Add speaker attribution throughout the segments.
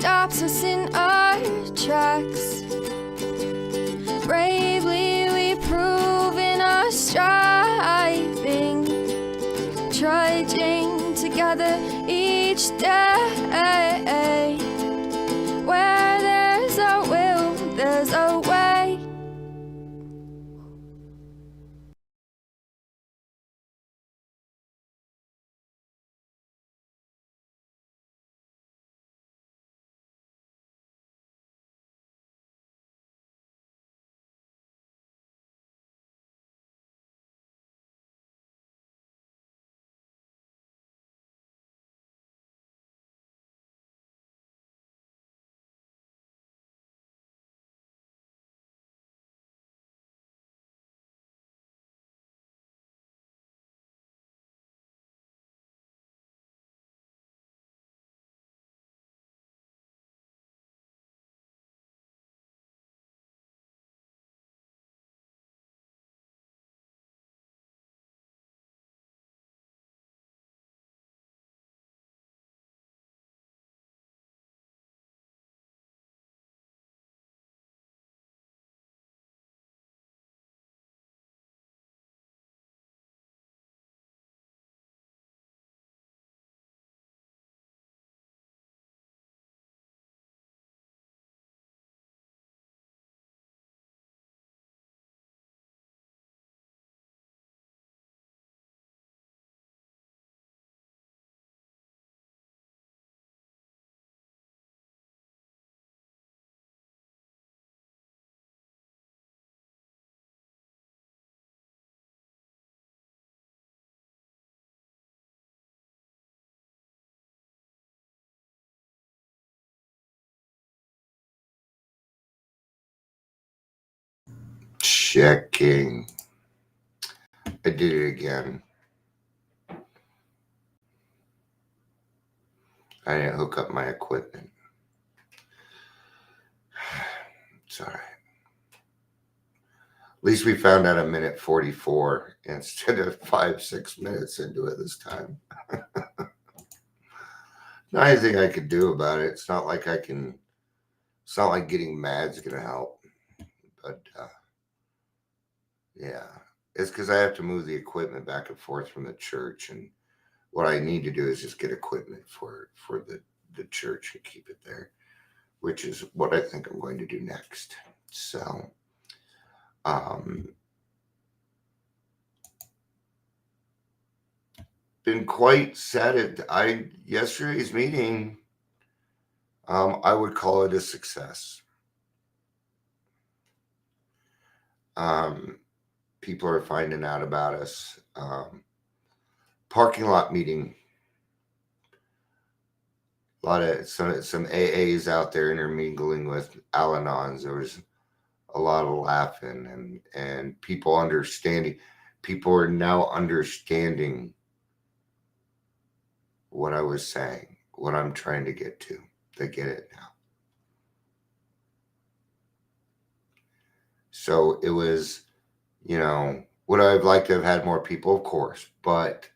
Speaker 1: stops us in our tracks. Bravely we prove in our striving, trudging together each day. Where there's a will, there's a way.
Speaker 2: Checking. I did it again. I didn't hook up my equipment. It's all right. At least we found out a minute 44 instead of 5-6 minutes into it this time. Not anything I could do about it. It's not like it's not like getting mad's going to help. But yeah, it's because I have to move the equipment back and forth from the church. And what I need to do is just get equipment for the church and keep it there, which is what I think I'm going to do next. So, been quite sad at yesterday's meeting. I would call it a success. People are finding out about us. Parking lot meeting. A lot of some AAs out there intermingling with Al-Anons. There was a lot of laughing and people understanding. People are now understanding what I was saying, what I'm trying to get to. They get it now. So it was, would I have liked to have had more people? Of course, but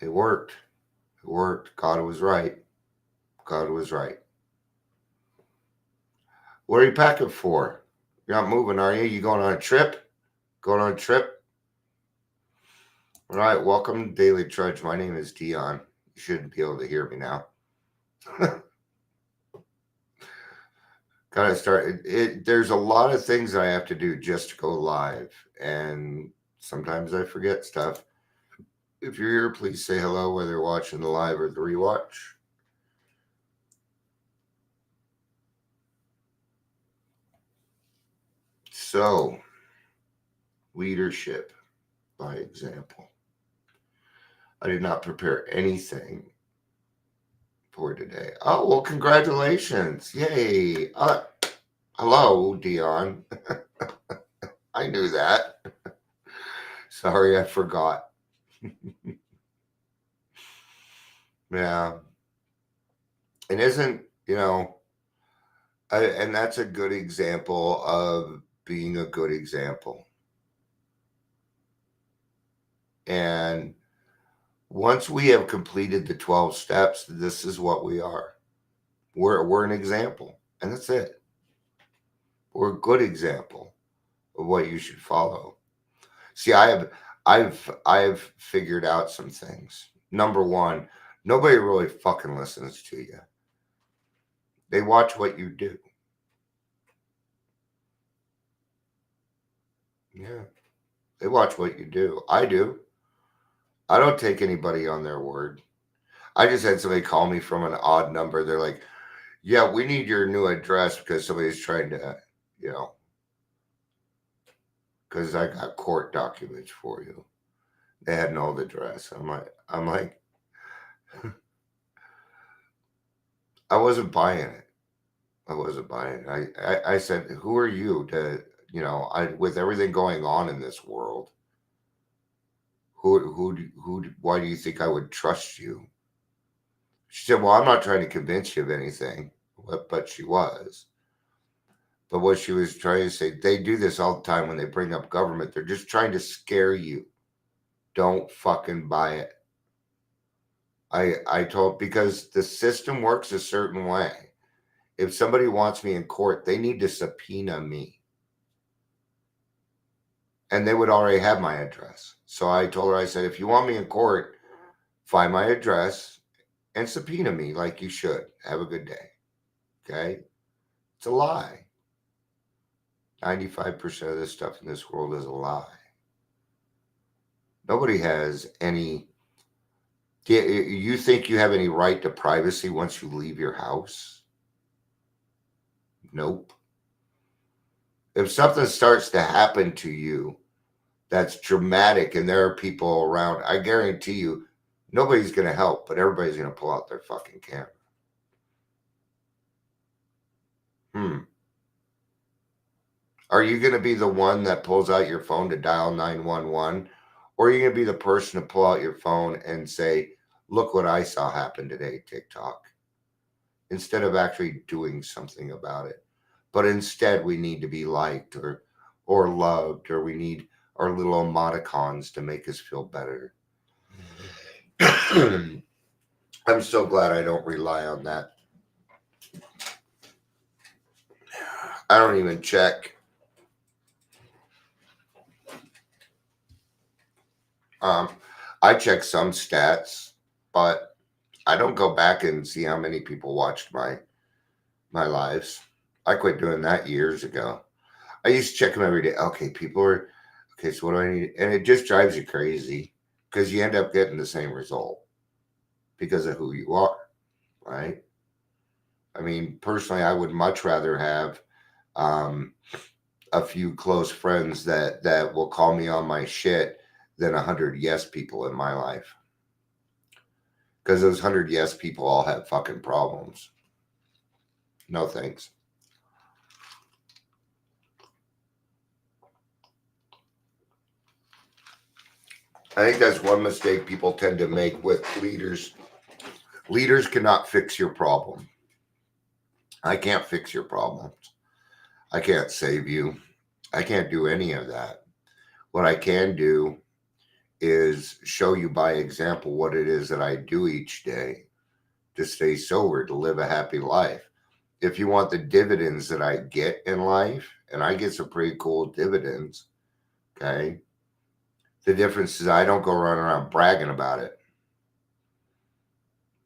Speaker 2: it worked. It worked. God was right. God was right. What are you packing for? You're not moving, are you? You going on a trip? Going on a trip? All right, welcome to Daily Trudge. My name is Dion. You should be able to hear me now. Gotta start. There's a lot of things I have to do just to go live, and sometimes I forget stuff. If you're here, please say hello, whether you're watching the live or the rewatch. So, leadership by example. I did not prepare anything for today. Oh, well, congratulations. Yay. Hello, Dion. I knew that. Sorry, I forgot. Yeah. And isn't, and that's a good example of being a good example. And Once we have completed the 12 steps, this is what we are. We're an example, and that's it. We're a good example of what you should follow. See, I've figured out some things. Number one, nobody really fucking listens to you. They watch what you do. Yeah, they watch what you do. I do. I don't take anybody on their word. I just had somebody call me from an odd number. They're like, "Yeah, we need your new address because somebody's trying to, you know, because I got court documents for you." They had an old address. I'm like, I wasn't buying it. I wasn't buying it. I said, "Who are you to, with everything going on in this world, why do you think I would trust you?" She said, "Well, I'm not trying to convince you of anything," but she was. But what she was trying to say, they do this all the time when they bring up government. They're just trying to scare you. Don't fucking buy it. I told, because the system works a certain way. If somebody wants me in court, they need to subpoena me. And they would already have my address. So I told her, I said, if you want me in court, find my address and subpoena me like you should. Have a good day. Okay? It's a lie. 95% of the stuff in this world is a lie. Nobody has any. You think you have any right to privacy once you leave your house? Nope. If something starts to happen to you that's dramatic and there are people around, I guarantee you, nobody's going to help, but everybody's going to pull out their fucking camera. Are you going to be the one that pulls out your phone to dial 911? Or are you going to be the person to pull out your phone and say, look what I saw happen today, TikTok? Instead of actually doing something about it. But instead, we need to be liked or loved, or we need our little emoticons to make us feel better. I'm so glad I don't rely on that. I don't even check. I check some stats, but I don't go back and see how many people watched my lives. I quit doing that years ago. I used to check them every day. Okay, so what do I need? And it just drives you crazy because you end up getting the same result because of who you are, right? I mean, personally, I would much rather have a few close friends that will call me on my shit than 100 yes people in my life. Because those 100 yes people all have fucking problems. No thanks. I think that's one mistake people tend to make with leaders. Leaders cannot fix your problem. I can't fix your problems. I can't save you. I can't do any of that. What I can do is show you by example what it is that I do each day to stay sober, to live a happy life. If you want the dividends that I get in life, and I get some pretty cool dividends, okay? The difference is I don't go running around bragging about it.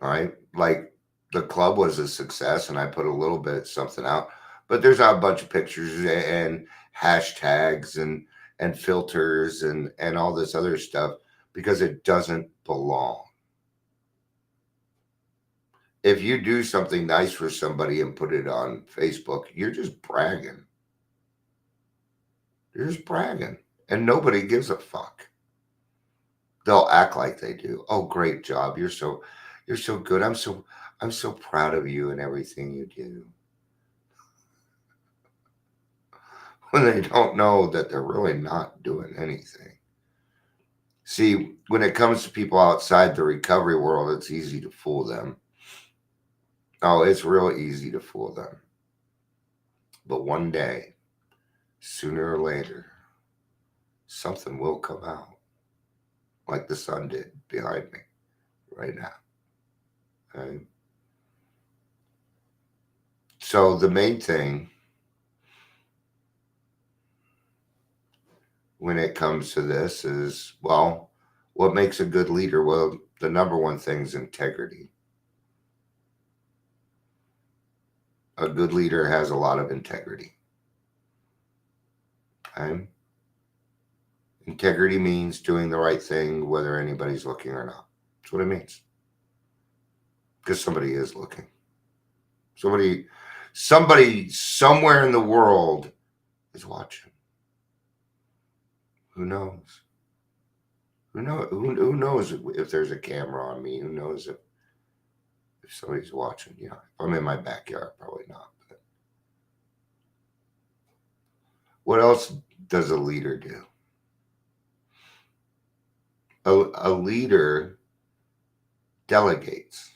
Speaker 2: All right. Like the club was a success and I put a little bit something out, but there's not a bunch of pictures and hashtags and filters and all this other stuff because it doesn't belong. If you do something nice for somebody and put it on Facebook, you're just bragging. You're just bragging. And nobody gives a fuck. They'll act like they do. Oh, great job. You're so good. I'm so proud of you and everything you do. When they don't know that they're really not doing anything. See, when it comes to people outside the recovery world, it's easy to fool them. Oh, it's real easy to fool them. But one day, sooner or later, something will come out. Like the sun did behind me. right now. Okay? So the main thing when it comes to this is, well, what makes a good leader? Well, the number one thing is integrity. A good leader has a lot of integrity. Okay? Integrity means doing the right thing whether anybody's looking or not. That's what it means. Because somebody is looking. Somebody somewhere in the world is watching. Who knows? Who knows if there's a camera on me? Who knows if somebody's watching? If I'm in my backyard, probably not. But what else does a leader do? A leader delegates.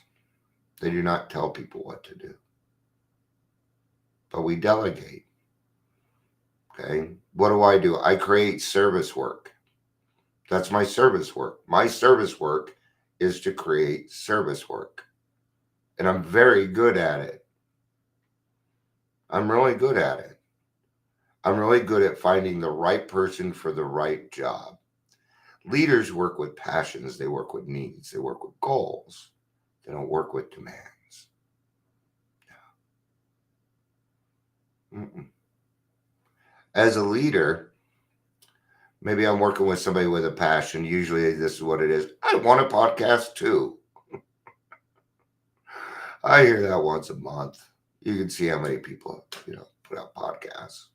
Speaker 2: They do not tell people what to do. But we delegate. Okay? What do? I create service work. That's my service work. My service work is to create service work. And I'm very good at it. I'm really good at it. I'm really good at finding the right person for the right job. Leaders work with passions. They work with needs. They work with goals. They don't work with demands. Mm-mm. As a leader, maybe I'm working with somebody with a passion. Usually this is what it is. I want a podcast too. I hear that once a month. You can see how many people, put out podcasts.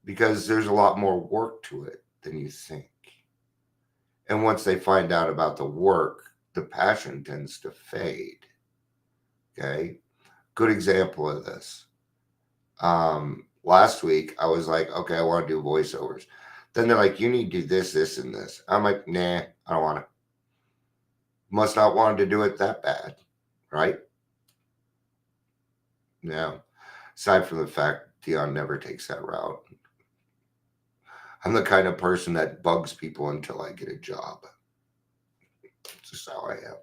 Speaker 2: Because there's a lot more work to it than you think. And once they find out about the work, the passion tends to fade. Okay? Good example of this. Last week, I was like, okay, I want to do voiceovers. Then they're like, you need to do this, this, and this. I'm like, nah, I don't want to. Must not want to do it that bad, right? No. Aside from the fact Dion never takes that route. I'm the kind of person that bugs people until I get a job. That's just how I am.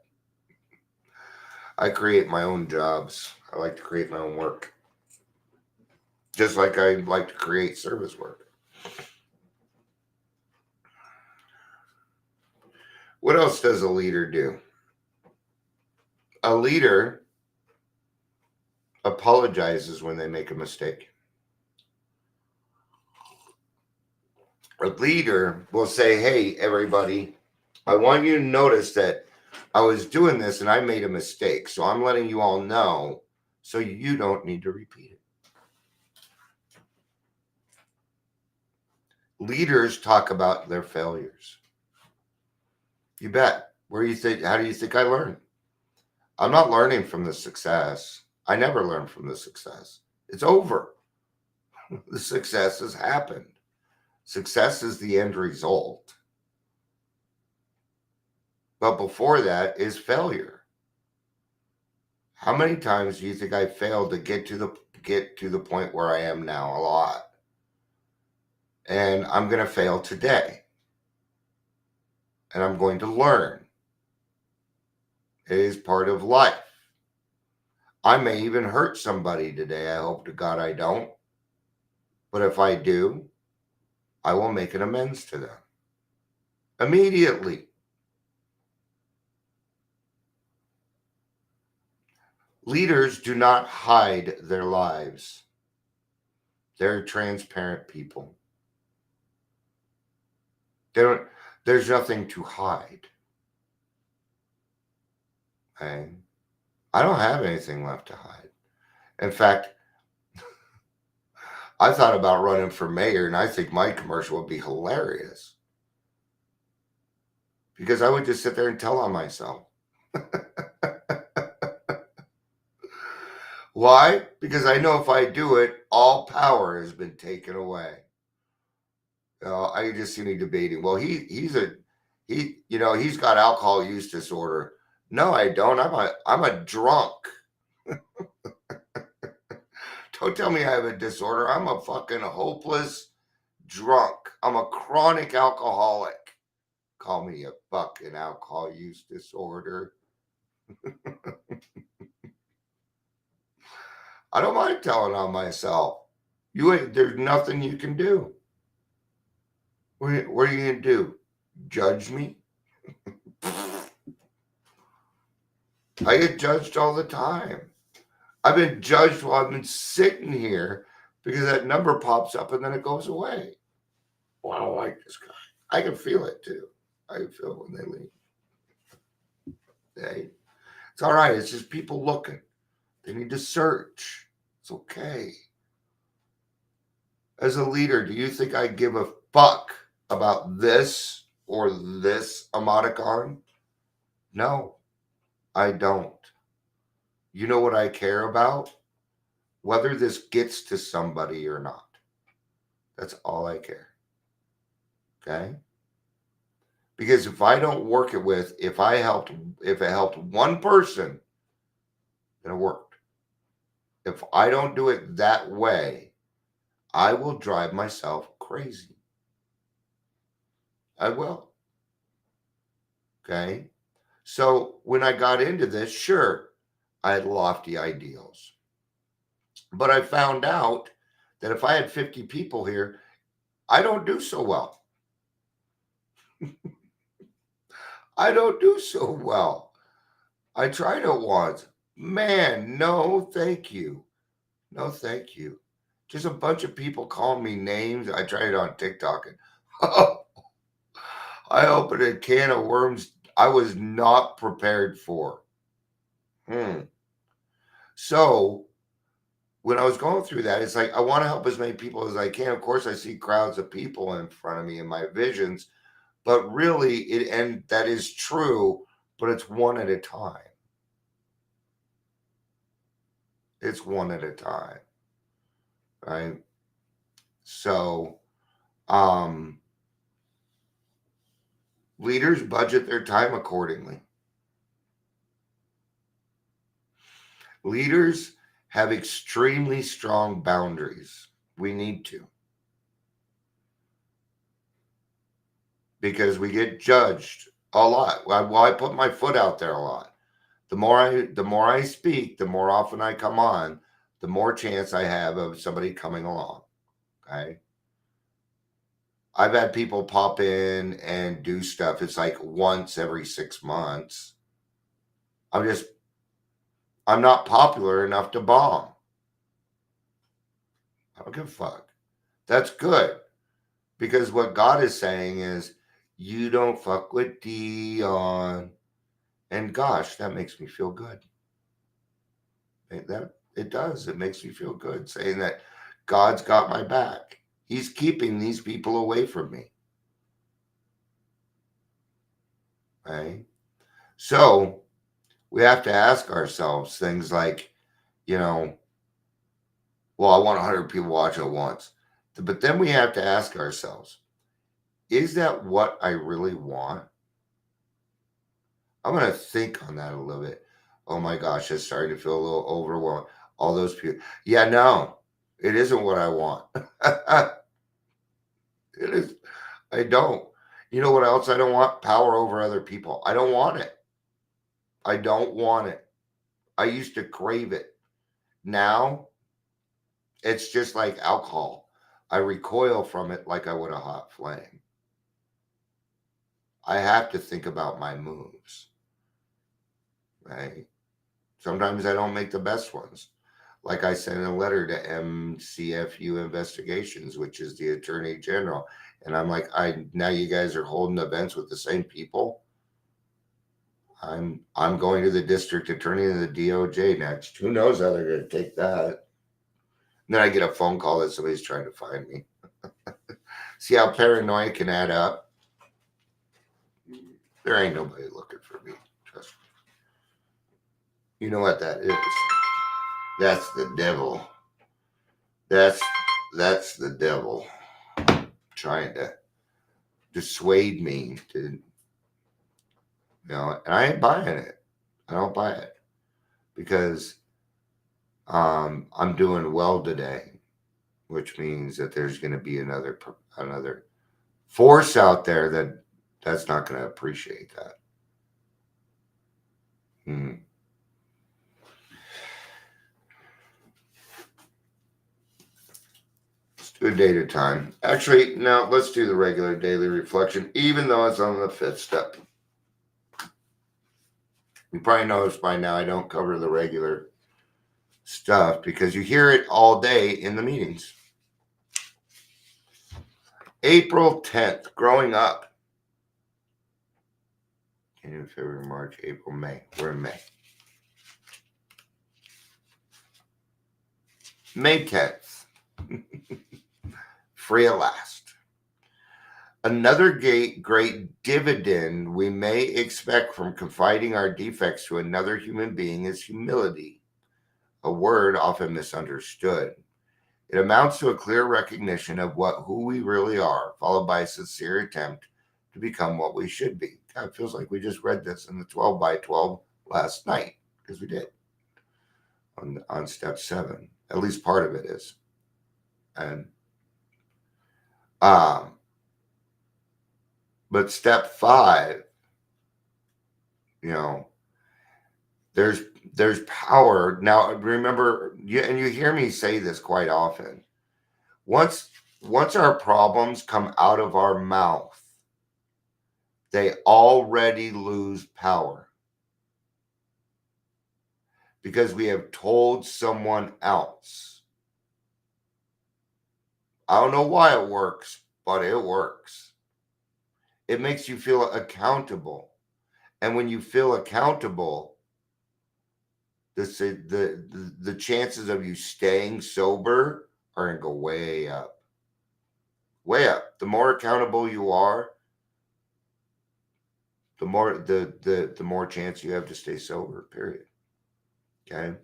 Speaker 2: I create my own jobs. I like to create my own work. Just like I like to create service work. What else does a leader do? A leader apologizes when they make a mistake. A leader will say, hey, everybody, I want you to notice that I was doing this and I made a mistake. So I'm letting you all know so you don't need to repeat it. Leaders talk about their failures. You bet. How do you think I learn? I'm not learning from the success. I never learn from the success. It's over. The success has happened. Success is the end result. But before that is failure. How many times do you think I failed to get to the point where I am now? A lot. And I'm going to fail today. And I'm going to learn. It is part of life. I may even hurt somebody today. I hope to God I don't. But if I do, I will make an amends to them. Immediately. Leaders do not hide their lives. They're transparent people. There's nothing to hide. Okay? I don't have anything left to hide. In fact, I thought about running for mayor, and I think my commercial would be hilarious. Because I would just sit there and tell on myself. Why? Because I know if I do it, all power has been taken away. I just see me debating. Well, he's got alcohol use disorder. No, I don't. I'm a drunk. Don't tell me I have a disorder. I'm a fucking hopeless drunk. I'm a chronic alcoholic. call me a buck and alcohol use disorder. I don't mind telling on myself. There's nothing you can do. What are you going to do? Judge me? I get judged all the time. I've been judged while I've been sitting here because that number pops up and then it goes away. Well, I don't like this guy. I can feel it too. I can feel it when they leave. Hey, it's all right. It's just people looking. They need to search. It's okay. As a leader, do you think I give a fuck about this or this emoticon? No, I don't. You know what I care about? Whether this gets to somebody or not. That's all I care. Okay? Because if I don't work it with, if it helped one person, then it worked. If I don't do it that way, I will drive myself crazy. I will. Okay? So when I got into this, sure, I had lofty ideals. But I found out that if I had 50 people here, I don't do so well. I don't do so well. I tried it once. Man, no, thank you. No, thank you. Just a bunch of people calling me names. I tried it on TikTok and I opened a can of worms I was not prepared for. So when I was going through that, it's like I want to help as many people as I can. Of course, I see crowds of people in front of me in my visions, but really and that is true, but it's one at a time. It's one at a time. Right? So leaders budget their time accordingly. Leaders have extremely strong boundaries. We need to. Because we get judged a lot. Well, I put my foot out there a lot. The more I speak, the more often I come on, the more chance I have of somebody coming along. Okay. I've had people pop in and do stuff. It's like once every 6 months. I'm not popular enough to bomb. I don't give a fuck. That's good. Because what God is saying is, you don't fuck with Dion. And gosh, that makes me feel good. It does. It makes me feel good saying that God's got my back. He's keeping these people away from me. Right? So we have to ask ourselves things like, well, I want 100 people watching at once. But then we have to ask ourselves, is that what I really want? I'm going to think on that a little bit. Oh my gosh, it's starting to feel a little overwhelmed. All those people. Yeah, no, it isn't what I want. It is. I don't. You know what else I don't want? Power over other people. I don't want it. I don't want it. I used to crave it. Now, it's just like alcohol. I recoil from it like I would a hot flame. I have to think about my moves. Right? Sometimes I don't make the best ones. Like I sent a letter to MCFU Investigations, which is the Attorney General. And I'm like, now you guys are holding events with the same people. I'm going to the district attorney and the DOJ next. Who knows how they're going to take that? And then I get a phone call that somebody's trying to find me. See how paranoia can add up? There ain't nobody looking for me. Trust me. You know what that is? That's the devil. That's the devil trying to dissuade me to, and I ain't buying it. I don't buy it because I'm doing well today, which means that there's going to be another force out there that that's not going to appreciate that. Let's do a day at a time. Actually, no, let's do the regular daily reflection, even though it's on the 5th step. You probably noticed by now I don't cover the regular stuff because you hear it all day in the meetings. April 10th, growing up. January, February, March, April, May. We're in May. May 10th. Free at last. Another great dividend we may expect from confiding our defects to another human being is humility, a word often misunderstood. It amounts to a clear recognition of who we really are, followed by a sincere attempt to become what we should be. God, it feels like we just read this in the 12 by 12 last night, because we did on step 7. At least part of it is. And but step 5, there's power. Now remember, and you hear me say this quite often. Once our problems come out of our mouth, they already lose power. Because we have told someone else. I don't know why it works, but it works. It makes you feel accountable. And when you feel accountable, the chances of you staying sober are going to go way up. Way up. The more accountable you are, the more chance you have to stay sober, period. Okay?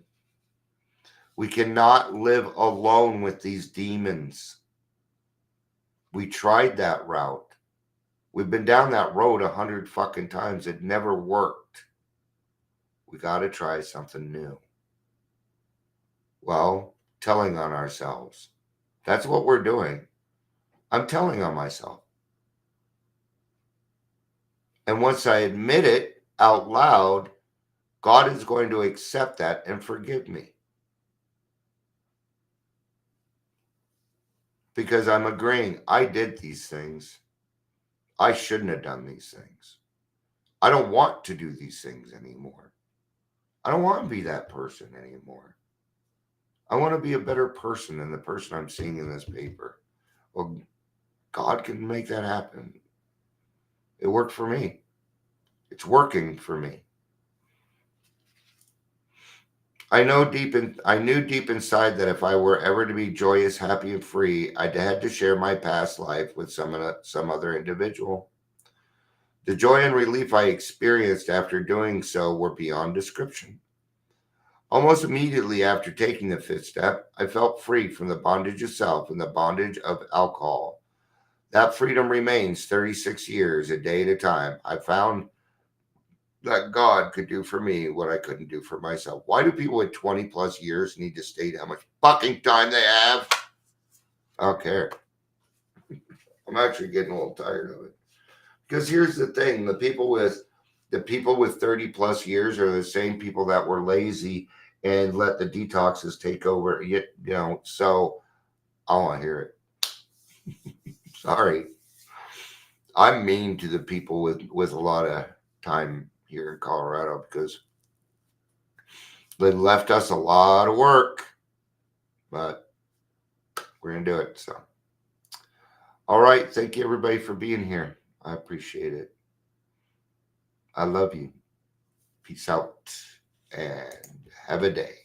Speaker 2: We cannot live alone with these demons. We tried that route. We've been down that road 100 fucking times. It never worked. We got to try something new. Well, telling on ourselves. That's what we're doing. I'm telling on myself. And once I admit it out loud, God is going to accept that and forgive me. Because I'm agreeing, I did these things. I shouldn't have done these things. I don't want to do these things anymore. I don't want to be that person anymore. I want to be a better person than the person I'm seeing in this paper. Well, God can make that happen. It worked for me. It's working for me. I knew deep inside that if I were ever to be joyous, happy, and free, I'd had to share my past life with some other individual. The joy and relief I experienced after doing so were beyond description. Almost immediately after taking the 5th step, I felt free from the bondage of self and the bondage of alcohol. That freedom remains 36 years, a day at a time. I found that God could do for me what I couldn't do for myself. Why do people with 20 plus years need to state how much fucking time they have? I don't care. I'm actually getting a little tired of it. Because here's the thing, the people with 30 plus years are the same people that were lazy and let the detoxes take over, so I don't want to hear it. Sorry. I'm mean to the people with a lot of time here in Colorado because they left us a lot of work, but we're going to do it. So, all right. Thank you, everybody, for being here. I appreciate it. I love you. Peace out and have a day.